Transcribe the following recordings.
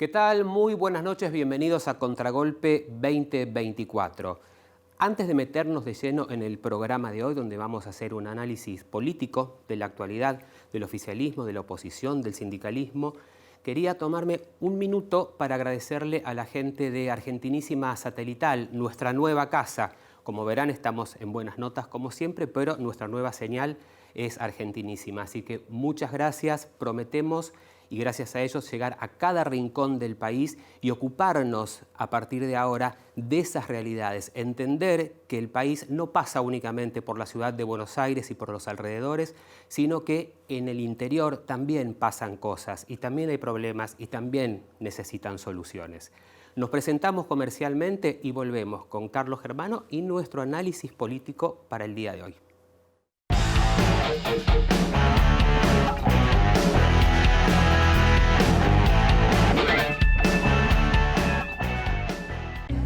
¿Qué tal? Muy buenas noches, bienvenidos a Contragolpe 2024. Antes de meternos de lleno en el programa de hoy, donde vamos a hacer un análisis político de la actualidad, del oficialismo, de la oposición, del sindicalismo, quería tomarme un minuto para agradecerle a la gente de Argentinísima Satelital, nuestra nueva casa. Como verán, estamos en buenas notas como siempre, pero nuestra nueva señal es Argentinísima. Así que muchas gracias, prometemos, y gracias a ellos llegar a cada rincón del país y ocuparnos a partir de ahora de esas realidades. Entender que el país no pasa únicamente por la ciudad de Buenos Aires y por los alrededores, sino que en el interior también pasan cosas y también hay problemas y también necesitan soluciones. Nos presentamos comercialmente y volvemos con Carlos Germano y nuestro análisis político para el día de hoy.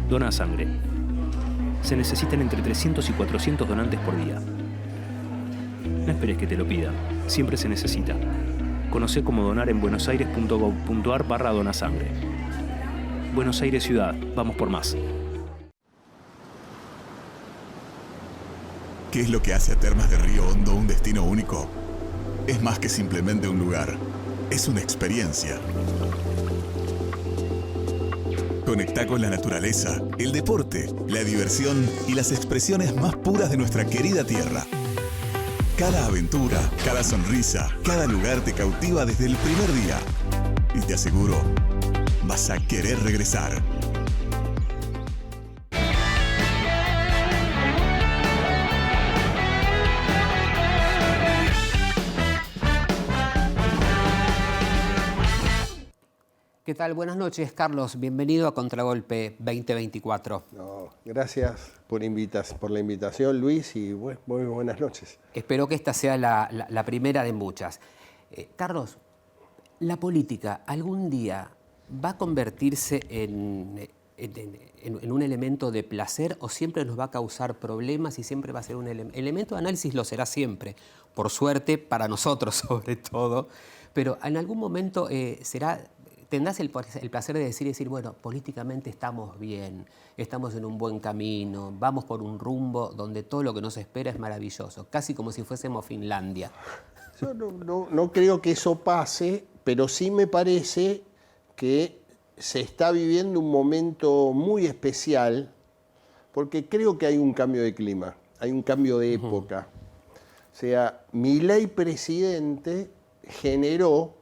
Dona sangre. Se necesitan entre 300 y 400 donantes por día. No esperes que te lo pidan. Siempre se necesita. Conocé cómo donar en buenosaires.gov.ar/donasangre. Buenos Aires Ciudad. Vamos por más. ¿Qué es lo que hace a Termas de Río Hondo un destino único? Es más que simplemente un lugar. Es una experiencia. Conectá con la naturaleza, el deporte, la diversión y las expresiones más puras de nuestra querida tierra. Cada aventura, cada sonrisa, cada lugar te cautiva desde el primer día. Y te aseguro, vas a querer regresar. ¿Qué tal? Buenas noches, Carlos. Bienvenido a Contragolpe 2024. No, gracias por la invitación, Luis, y muy buenas noches. Espero que esta sea la primera de muchas. Carlos, ¿la política algún día va a convertirse en un elemento de placer o siempre nos va a causar problemas y siempre va a ser un elemento de análisis? Lo será siempre, por suerte, para nosotros sobre todo, pero en algún momento tendrás el placer de decir, bueno, políticamente estamos bien, estamos en un buen camino, vamos por un rumbo donde todo lo que nos espera es maravilloso, casi como si fuésemos Finlandia. Yo no creo que eso pase, pero sí me parece que se está viviendo un momento muy especial, porque creo que hay un cambio de clima, hay un cambio de época. O sea, Milei presidente generó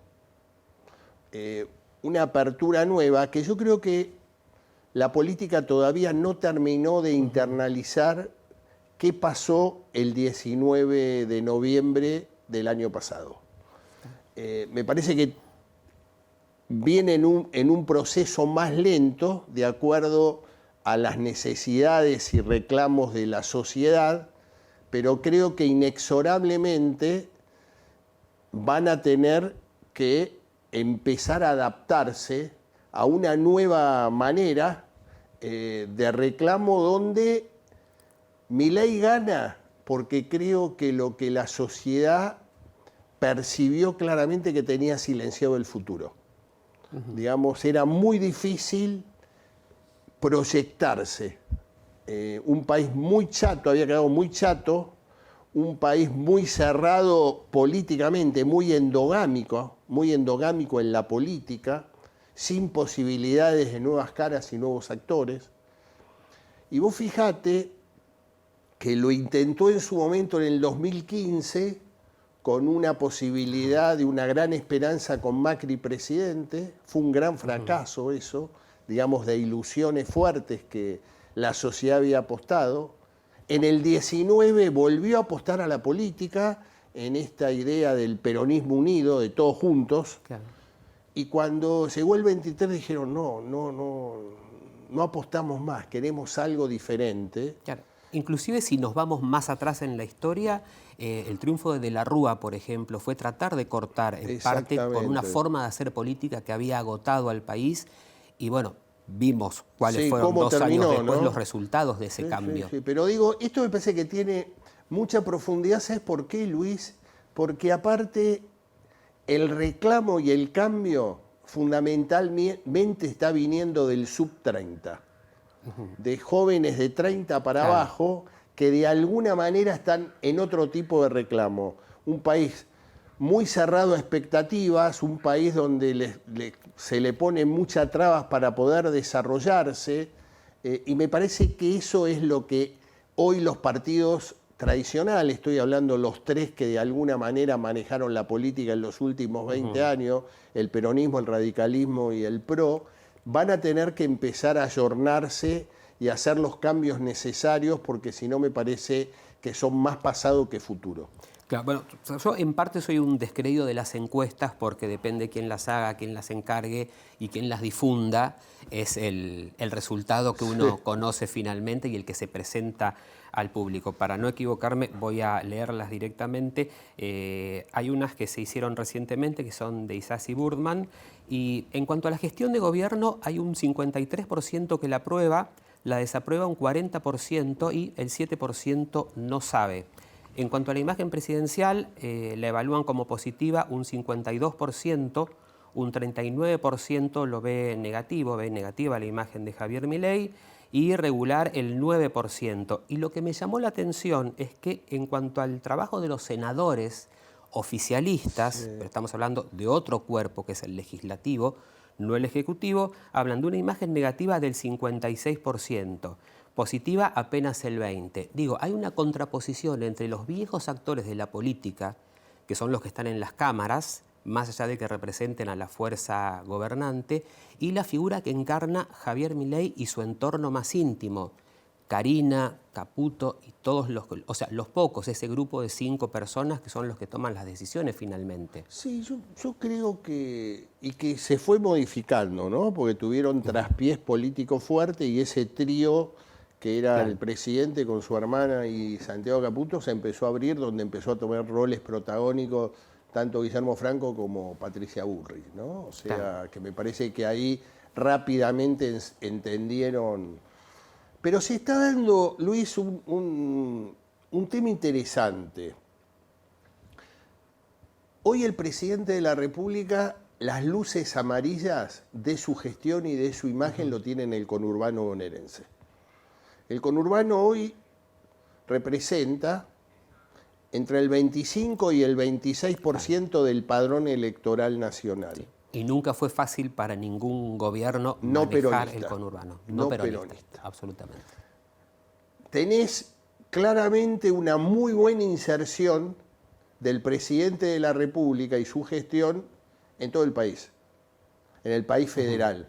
una apertura nueva que yo creo que la política todavía no terminó de internalizar qué pasó el 19 de noviembre del año pasado. Me parece que viene en un proceso más lento de acuerdo a las necesidades y reclamos de la sociedad, pero creo que inexorablemente van a tener que empezar a adaptarse a una nueva manera de reclamo donde Milei gana porque creo que lo que la sociedad percibió claramente que tenía silenciado el futuro. Digamos, era muy difícil proyectarse. Un país muy chato, había quedado muy chato, un país muy cerrado políticamente, muy endogámico en la política, sin posibilidades de nuevas caras y nuevos actores. Y vos fijate que lo intentó en su momento en el 2015 con una posibilidad de una gran esperanza con Macri presidente. Fue un gran fracaso eso, digamos, de ilusiones fuertes que la sociedad había apostado. En el 19 volvió a apostar a la política en esta idea del peronismo unido, de todos juntos. Claro. Y cuando llegó el 23 dijeron, no apostamos más, queremos algo diferente. Claro. Inclusive si nos vamos más atrás en la historia, el triunfo de la Rúa, por ejemplo, fue tratar de cortar en parte con una forma de hacer política que había agotado al país y bueno, vimos cuáles fueron 2 años después, ¿no?, los resultados de ese cambio. Sí. Pero digo, esto me parece que tiene mucha profundidad. ¿Sabes por qué, Luis? Porque aparte el reclamo y el cambio, fundamentalmente está viniendo del sub-30, de jóvenes de 30 para abajo que de alguna manera están en otro tipo de reclamo. Un país muy cerrado a expectativas, un país donde se le ponen muchas trabas para poder desarrollarse, y me parece que eso es lo que hoy los partidos tradicionales, estoy hablando los tres que de alguna manera manejaron la política en los últimos 20 años, el peronismo, el radicalismo y el PRO, van a tener que empezar a ayornarse y hacer los cambios necesarios, porque si no me parece que son más pasado que futuro. Claro, bueno, yo en parte soy un descreído de las encuestas porque depende quién las haga, quién las encargue y quién las difunda, es el resultado que uno conoce finalmente y el que se presenta al público. Para no equivocarme, voy a leerlas directamente. Hay unas que se hicieron recientemente, que son de Isasi Burdman, y en cuanto a la gestión de gobierno, hay un 53% que la aprueba, la desaprueba un 40% y el 7% no sabe. En cuanto a la imagen presidencial, la evalúan como positiva un 52%, un 39% lo ve negativa la imagen de Javier Milei y regular el 9%. Y lo que me llamó la atención es que en cuanto al trabajo de los senadores oficialistas, pero estamos hablando de otro cuerpo que es el legislativo, no el ejecutivo, hablan de una imagen negativa del 56%. Positiva apenas el 20%. Digo, hay una contraposición entre los viejos actores de la política, que son los que están en las cámaras, más allá de que representen a la fuerza gobernante, y la figura que encarna Javier Milei y su entorno más íntimo, Karina, Caputo y todos los pocos, ese grupo de 5 personas que son los que toman las decisiones finalmente. Sí, yo creo que se fue modificando, ¿no? Porque tuvieron traspiés políticos fuertes y ese trío que era el presidente con su hermana y Santiago Caputo, se empezó a abrir, donde empezó a tomar roles protagónicos tanto Guillermo Franco como Patricia Bullrich, ¿no? O sea, que me parece que ahí rápidamente entendieron. Pero se está dando, Luis, un tema interesante. Hoy el presidente de la República, las luces amarillas de su gestión y de su imagen lo tiene en el conurbano bonaerense. El conurbano hoy representa entre el 25 y el 26% del padrón electoral nacional. Sí. Y nunca fue fácil para ningún gobierno no manejar peronista, el conurbano. No peronista. Absolutamente. Tenés claramente una muy buena inserción del presidente de la República y su gestión en todo el país, en el país federal.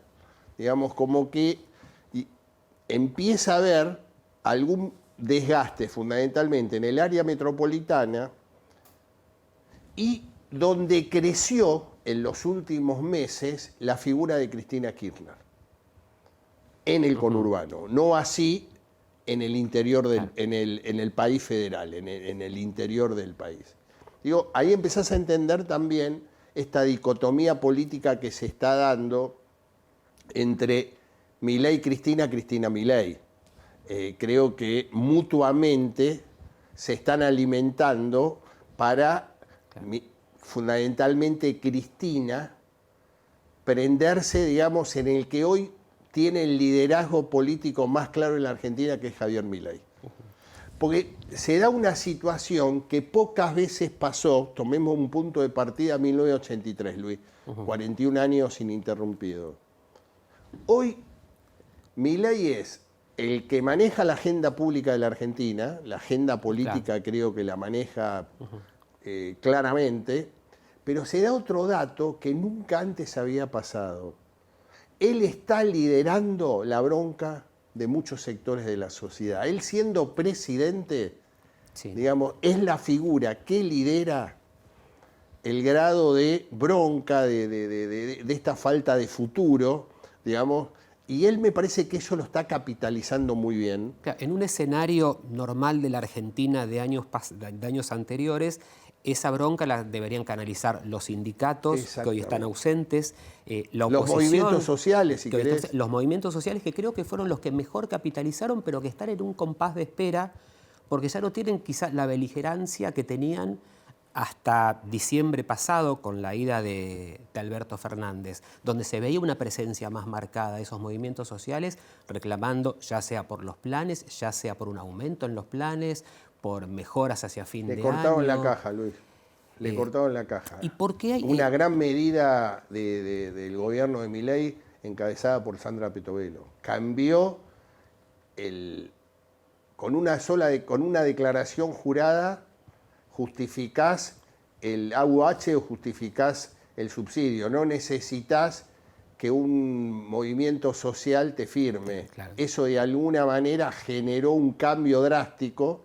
Digamos, como que empieza a haber algún desgaste fundamentalmente en el área metropolitana y donde creció en los últimos meses la figura de Cristina Kirchner en el conurbano, no así en el interior en el país federal, en el interior del país. Digo, ahí empezás a entender también esta dicotomía política que se está dando entre Milei, Cristina, Cristina, Milei. Creo que mutuamente se están alimentando para, fundamentalmente Cristina, prenderse, digamos, en el que hoy tiene el liderazgo político más claro en la Argentina, que es Javier Milei. Porque se da una situación que pocas veces pasó, tomemos un punto de partida 1983, Luis, 41 años ininterrumpidos. Hoy Milei es el que maneja la agenda pública de la Argentina, la agenda política creo que la maneja claramente, pero se da otro dato que nunca antes había pasado. Él está liderando la bronca de muchos sectores de la sociedad. Él siendo presidente, digamos, es la figura que lidera el grado de bronca, de esta falta de futuro, digamos, y él me parece que eso lo está capitalizando muy bien. En un escenario normal de la Argentina de años anteriores, esa bronca la deberían canalizar los sindicatos, que hoy están ausentes, la oposición, los movimientos sociales, si querés. Los movimientos sociales, que creo que fueron los que mejor capitalizaron, pero que están en un compás de espera, porque ya no tienen quizás la beligerancia que tenían hasta diciembre pasado, con la ida de Alberto Fernández, donde se veía una presencia más marcada de esos movimientos sociales, reclamando ya sea por los planes, ya sea por un aumento en los planes, por mejoras hacia fin de año. Le cortaron la caja, Luis. Le cortaron la caja. ¿Y por qué hay una gran medida del gobierno de Milei, encabezada por Sandra Petovelo? Cambió con una declaración jurada, justificás el AUH o justificás el subsidio. No necesitas que un movimiento social te firme. Claro. Eso de alguna manera generó un cambio drástico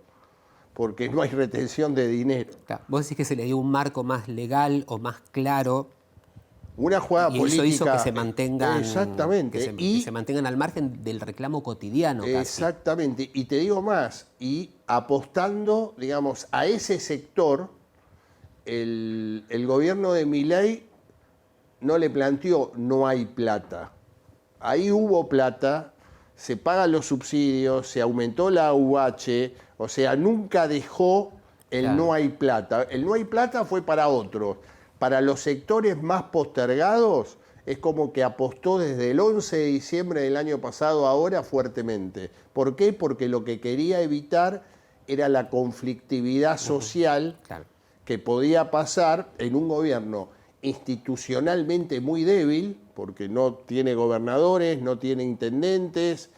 porque no hay retención de dinero. Claro, vos decís que se le dio un marco más legal o más claro. Una jugada y política. eso hizo que se mantengan. Exactamente. Que se mantengan al margen del reclamo cotidiano. Casi. Exactamente. Y te digo más, y apostando, digamos, a ese sector, el gobierno de Milei no le planteó no hay plata. Ahí hubo plata, se pagan los subsidios, se aumentó la AUH, o sea, nunca dejó el Claro. no hay plata. El no hay plata fue para otros. Para los sectores más postergados, es como que apostó desde el 11 de diciembre del año pasado ahora fuertemente. ¿Por qué? Porque lo que quería evitar era la conflictividad social Claro. que podía pasar en un gobierno institucionalmente muy débil, porque no tiene gobernadores, no tiene intendentes,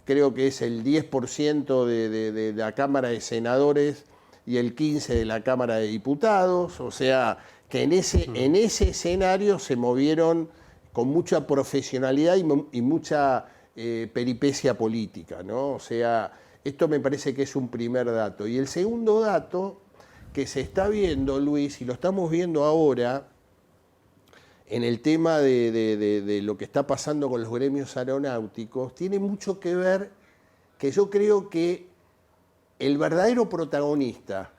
creo que es el 10% de la Cámara de Senadores y el 15% de la Cámara de Diputados, o sea, que en ese escenario se movieron con mucha profesionalidad y mucha peripecia política, ¿no? O sea, esto me parece que es un primer dato. Y el segundo dato que se está viendo, Luis, y lo estamos viendo ahora en el tema de lo que está pasando con los gremios aeronáuticos, tiene mucho que ver que yo creo que el verdadero protagonista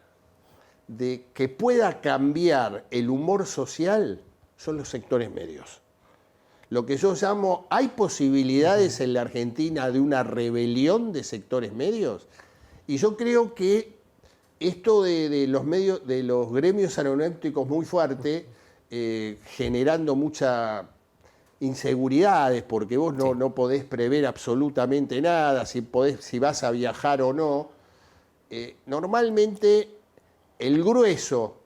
de que pueda cambiar el humor social son los sectores medios. Lo que yo llamo, ¿hay posibilidades en la Argentina de una rebelión de sectores medios? Y yo creo que esto de los medios, de los gremios aeronáuticos muy fuerte, generando muchas inseguridades, porque vos no podés prever absolutamente nada, si vas a viajar o no. Normalmente el grueso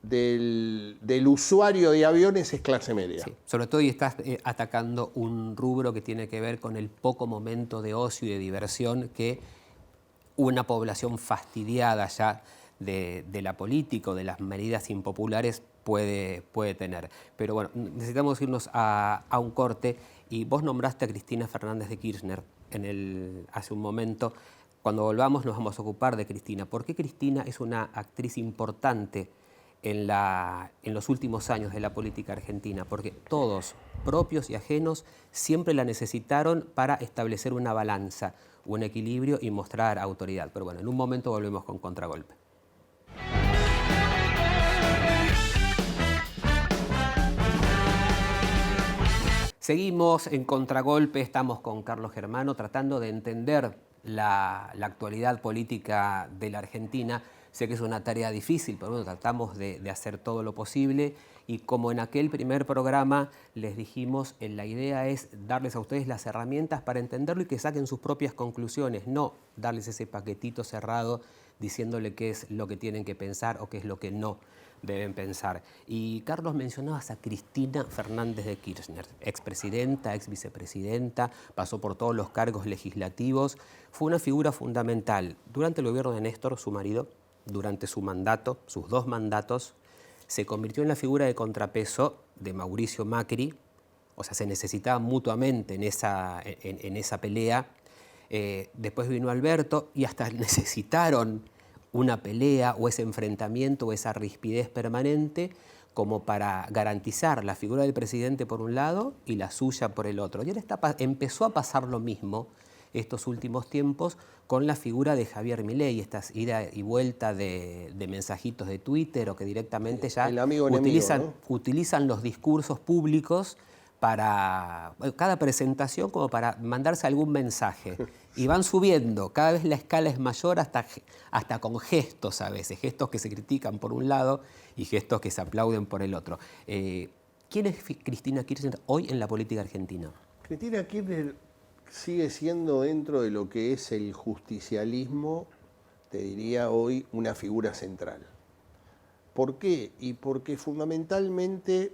del usuario de aviones es clase media. Sí, sobre todo y estás atacando un rubro que tiene que ver con el poco momento de ocio y de diversión que una población fastidiada ya de la política o de las medidas impopulares puede tener. Pero bueno, necesitamos irnos a un corte y vos nombraste a Cristina Fernández de Kirchner hace un momento. Cuando volvamos nos vamos a ocupar de Cristina. ¿Por qué Cristina es una actriz importante en los últimos años de la política argentina? Porque todos, propios y ajenos, siempre la necesitaron para establecer una balanza, un equilibrio y mostrar autoridad. Pero bueno, en un momento volvemos con Contragolpe. Seguimos en Contragolpe, estamos con Carlos Germano tratando de entender la actualidad política de la Argentina. Sé que es una tarea difícil, pero bueno, tratamos de hacer todo lo posible y como en aquel primer programa les dijimos, la idea es darles a ustedes las herramientas para entenderlo y que saquen sus propias conclusiones, no darles ese paquetito cerrado diciéndole qué es lo que tienen que pensar o qué es lo que no deben pensar. Y Carlos, mencionabas a Cristina Fernández de Kirchner, expresidenta, exvicepresidenta, pasó por todos los cargos legislativos, fue una figura fundamental durante el gobierno de Néstor, su marido, durante su mandato, sus 2 mandatos, se convirtió en la figura de contrapeso de Mauricio Macri, o sea, se necesitaban mutuamente en esa pelea. Después vino Alberto y hasta necesitaron una pelea o ese enfrentamiento o esa rispidez permanente como para garantizar la figura del presidente por un lado y la suya por el otro. Y ahora empezó a pasar lo mismo estos últimos tiempos con la figura de Javier Milei, estas ida y vuelta de mensajitos de Twitter o que directamente ya el amigo utilizan, enemigo, ¿no? utilizan los discursos públicos para cada presentación como para mandarse algún mensaje. Y van subiendo, cada vez la escala es mayor hasta con gestos a veces, gestos que se critican por un lado y gestos que se aplauden por el otro. ¿Quién es Cristina Kirchner hoy en la política argentina? Cristina Kirchner sigue siendo, dentro de lo que es el justicialismo, te diría hoy, una figura central. ¿Por qué? Y porque fundamentalmente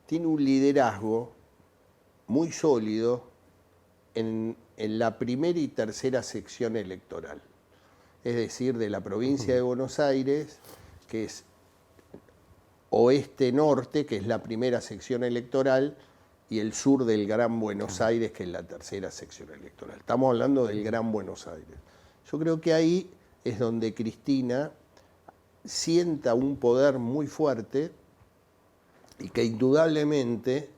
tiene un liderazgo muy sólido en la primera y tercera sección electoral. Es decir, de la provincia de Buenos Aires, que es oeste-norte, que es la primera sección electoral, y el sur del Gran Buenos Aires, que es la tercera sección electoral. Estamos hablando del Gran Buenos Aires. Yo creo que ahí es donde Cristina sienta un poder muy fuerte y que indudablemente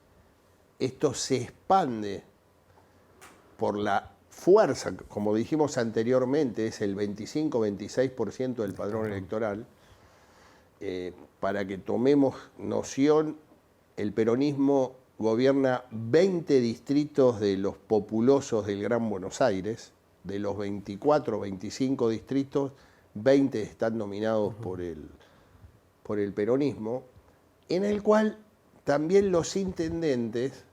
esto se expande por la fuerza, como dijimos anteriormente, es el 25-26% del padrón electoral. Para que tomemos noción, el peronismo gobierna 20 distritos de los populosos del Gran Buenos Aires. De los 24 o 25 distritos, 20 están dominados por el peronismo, en el cual también los intendentes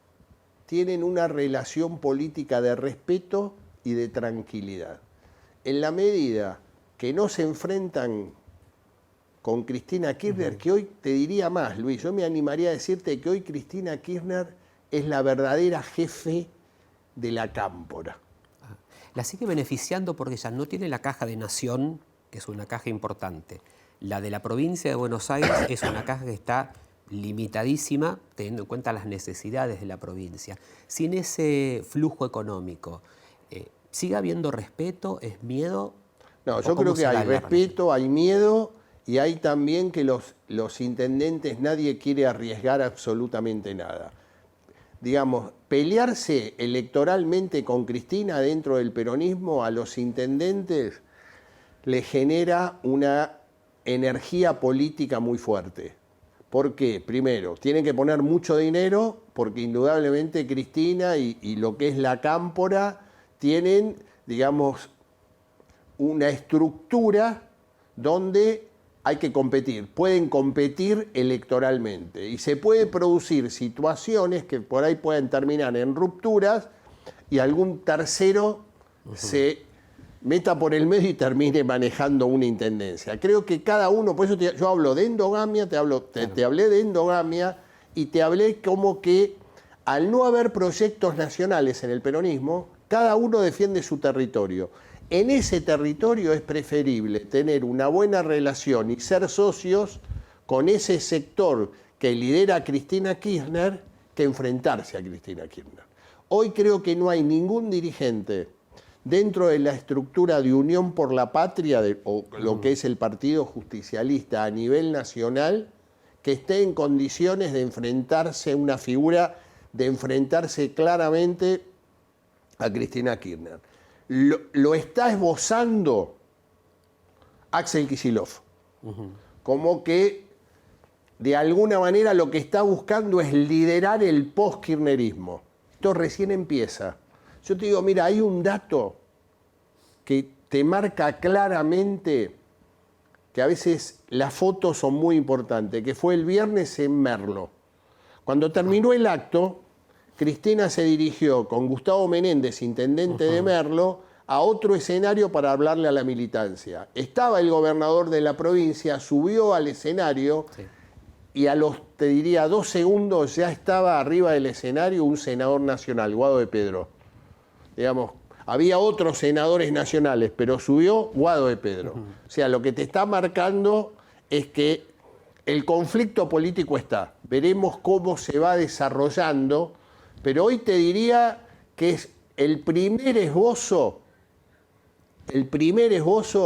tienen una relación política de respeto y de tranquilidad. En la medida que no se enfrentan con Cristina Kirchner, que hoy te diría más, Luis, yo me animaría a decirte que hoy Cristina Kirchner es la verdadera jefe de la cámpora. La sigue beneficiando porque ya no tiene la caja de Nación, que es una caja importante. La de la provincia de Buenos Aires es una caja que está limitadísima, teniendo en cuenta las necesidades de la provincia. Sin ese flujo económico, ¿sigue habiendo respeto? ¿Es miedo? No, yo creo que hay respeto, hay miedo y hay también que los intendentes, nadie quiere arriesgar absolutamente nada. Digamos, pelearse electoralmente con Cristina dentro del peronismo a los intendentes le genera una energía política muy fuerte. ¿Por qué? Primero, tienen que poner mucho dinero porque indudablemente Cristina y lo que es la cámpora tienen, digamos, una estructura donde hay que competir, pueden competir electoralmente y se pueden producir situaciones que por ahí pueden terminar en rupturas y algún tercero se meta por el medio y termine manejando una intendencia. Creo que cada uno, por eso yo hablo de endogamia, te hablé de endogamia y te hablé como que al no haber proyectos nacionales en el peronismo, cada uno defiende su territorio. En ese territorio es preferible tener una buena relación y ser socios con ese sector que lidera Cristina Kirchner que enfrentarse a Cristina Kirchner. Hoy creo que no hay ningún dirigente dentro de la estructura de Unión por la Patria, o lo que es el Partido Justicialista a nivel nacional, que esté en condiciones de enfrentarse una figura, de enfrentarse claramente a Cristina Kirchner. Lo está esbozando Axel Kicillof, como que de alguna manera lo que está buscando es liderar el post-kirchnerismo. Esto recién empieza. Yo te digo, mira, hay un dato que te marca claramente que a veces las fotos son muy importantes, que fue el viernes en Merlo. Cuando terminó el acto, Cristina se dirigió con Gustavo Menéndez, intendente de Merlo, a otro escenario para hablarle a la militancia. Estaba el gobernador de la provincia, subió al escenario y a los, te diría, 2 segundos ya estaba arriba del escenario un senador nacional, Guado de Pedro. Digamos, había otros senadores nacionales, pero subió Guado de Pedro. O sea, lo que te está marcando es que el conflicto político está. Veremos cómo se va desarrollando, pero hoy te diría que es el primer esbozo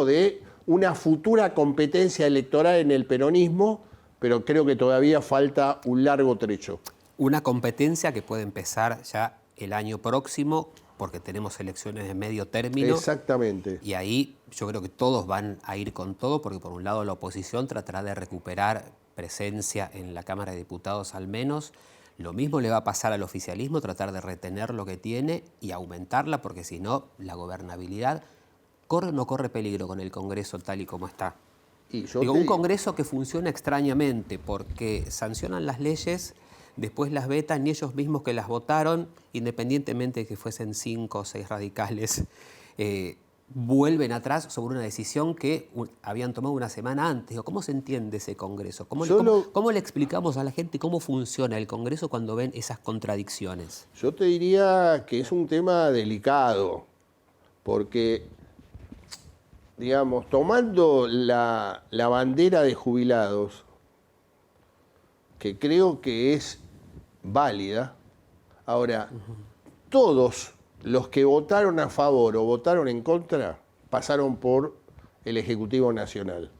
de una futura competencia electoral en el peronismo, pero creo que todavía falta un largo trecho. Una competencia que puede empezar ya el año próximo, porque tenemos elecciones de medio término. Exactamente. Y ahí yo creo que todos van a ir con todo, porque por un lado la oposición tratará de recuperar presencia en la Cámara de Diputados al menos. Lo mismo le va a pasar al oficialismo, tratar de retener lo que tiene y aumentarla, porque si no, la gobernabilidad corre o no corre peligro con el Congreso tal y como está. Y yo Digo, un Congreso que funciona extrañamente porque sancionan las leyes, después las vetan y ellos mismos que las votaron, independientemente de que fuesen 5 o 6 radicales, vuelven atrás sobre una decisión que habían tomado una semana antes. ¿Cómo se entiende ese Congreso? ¿Cómo le explicamos a la gente cómo funciona el Congreso cuando ven esas contradicciones? Yo te diría que es un tema delicado, porque, digamos, tomando la bandera de jubilados, que creo que es válida, ahora, todos los que votaron a favor o votaron en contra pasaron por el Ejecutivo Nacional.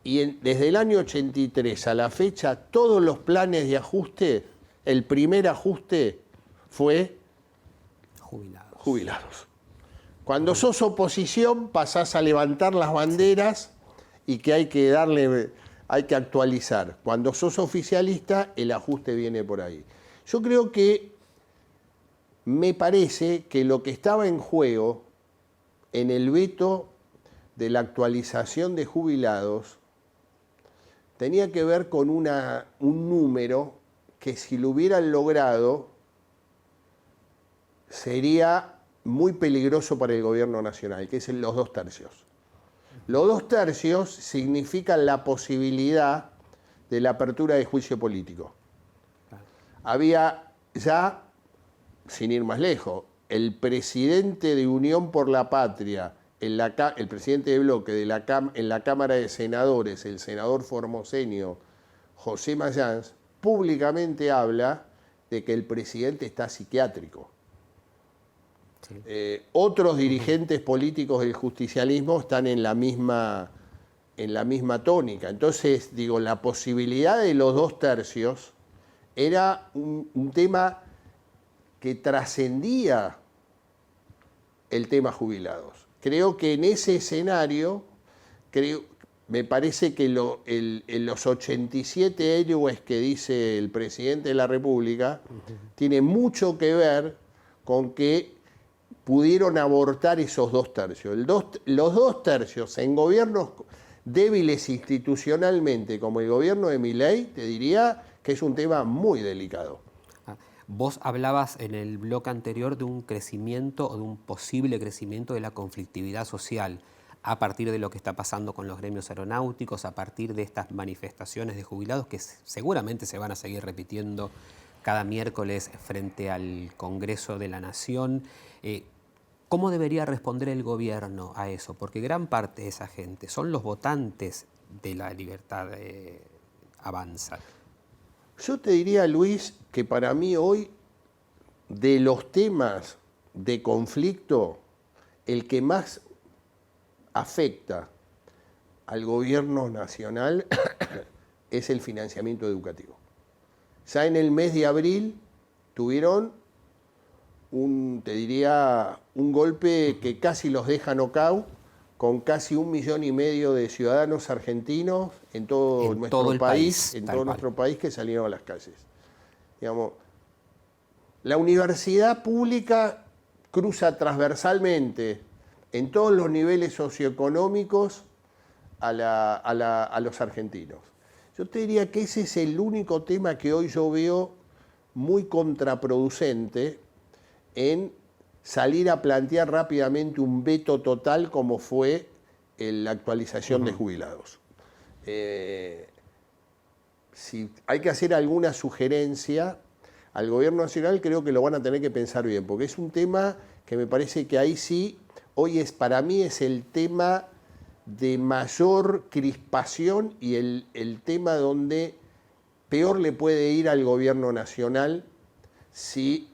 Y desde el año 83 a la fecha, todos los planes de ajuste, el primer ajuste fue jubilados. Cuando sos oposición pasás a levantar las banderas y que hay que actualizar. Cuando sos oficialista, el ajuste viene por ahí. Yo creo que me parece que lo que estaba en juego en el veto de la actualización de jubilados tenía que ver con un número que, si lo hubieran logrado, sería muy peligroso para el gobierno nacional, que es los 2 tercios. Los 2 tercios significan la posibilidad de la apertura de juicio político. Había ya, sin ir más lejos, el presidente de Unión por la Patria, el presidente de bloque en la Cámara de Senadores, el senador formoseño José Mayans, públicamente habla de que el presidente está psiquiátrico. Sí. Otros dirigentes políticos del justicialismo están en la misma tónica. Entonces, digo, la posibilidad de los 2 tercios era un tema que trascendía el tema jubilados. Creo que en ese escenario, me parece que en los 87 héroes que dice el presidente de la República, tiene mucho que ver con que pudieron abortar esos 2 tercios. Los 2 tercios en gobiernos débiles institucionalmente, como el gobierno de Milei, te diría que es un tema muy delicado. Vos hablabas en el bloque anterior de un crecimiento o de un posible crecimiento de la conflictividad social a partir de lo que está pasando con los gremios aeronáuticos, a partir de estas manifestaciones de jubilados que seguramente se van a seguir repitiendo cada miércoles frente al Congreso de la Nación. ¿Cómo debería responder el gobierno a eso? Porque gran parte de esa gente son los votantes de La Libertad Avanza. Yo te diría, Luis, que para mí hoy, de los temas de conflicto, el que más afecta al gobierno nacional es el financiamiento educativo. Ya en el mes de abril tuvieron un golpe que casi los deja knockout, con casi 1,5 millones de ciudadanos argentinos en todo nuestro país que salieron a las calles. Digamos, la universidad pública cruza transversalmente en todos los niveles socioeconómicos a los argentinos. Yo te diría que ese es el único tema que hoy yo veo muy contraproducente en salir a plantear rápidamente un veto total como fue la actualización de jubilados. Si hay que hacer alguna sugerencia al gobierno nacional, creo que lo van a tener que pensar bien, porque es un tema que me parece que ahí sí, para mí es el tema de mayor crispación y el tema donde peor le puede ir al gobierno nacional si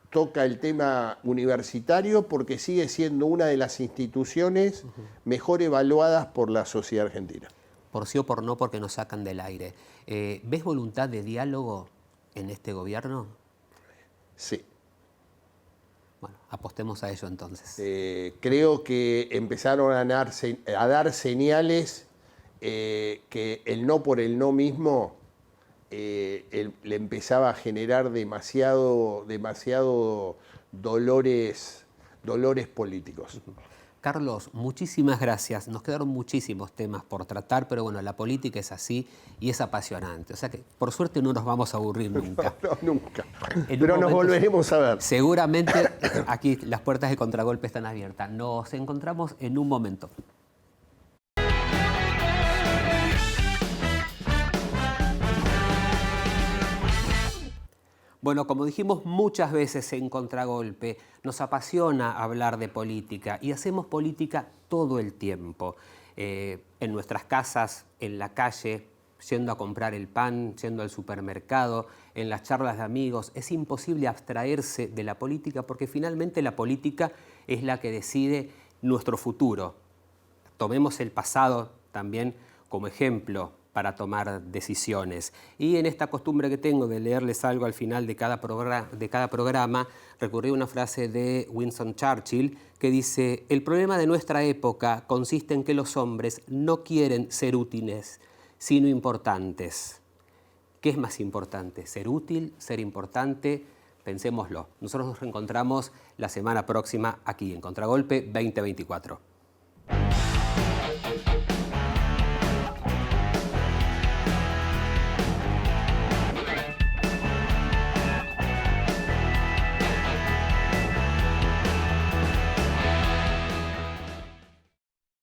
toca el tema universitario, porque sigue siendo una de las instituciones mejor evaluadas por la sociedad argentina. Por sí o por no, porque nos sacan del aire. ¿Ves voluntad de diálogo en este gobierno? Sí. Bueno, apostemos a ello entonces. Creo que empezaron a dar señales que el no por el no mismo le empezaba a generar demasiado dolores políticos. Carlos, muchísimas gracias. Nos quedaron muchísimos temas por tratar, pero bueno, la política es así y es apasionante. O sea que, por suerte, no nos vamos a aburrir nunca. No, nunca. Pero nos volveremos a ver. Seguramente aquí las puertas de Contragolpe están abiertas. Nos encontramos en un momento. Bueno, como dijimos muchas veces en Contragolpe, nos apasiona hablar de política y hacemos política todo el tiempo. En nuestras casas, en la calle, yendo a comprar el pan, yendo al supermercado, en las charlas de amigos. Es imposible abstraerse de la política porque finalmente la política es la que decide nuestro futuro. Tomemos el pasado también como ejemplo para tomar decisiones. Y en esta costumbre que tengo de leerles algo al final de cada programa, recurrí a una frase de Winston Churchill que dice: el problema de nuestra época consiste en que los hombres no quieren ser útiles, sino importantes. ¿Qué es más importante? ¿Ser útil? ¿Ser importante? Pensémoslo. Nosotros nos reencontramos la semana próxima aquí en Contragolpe 2024.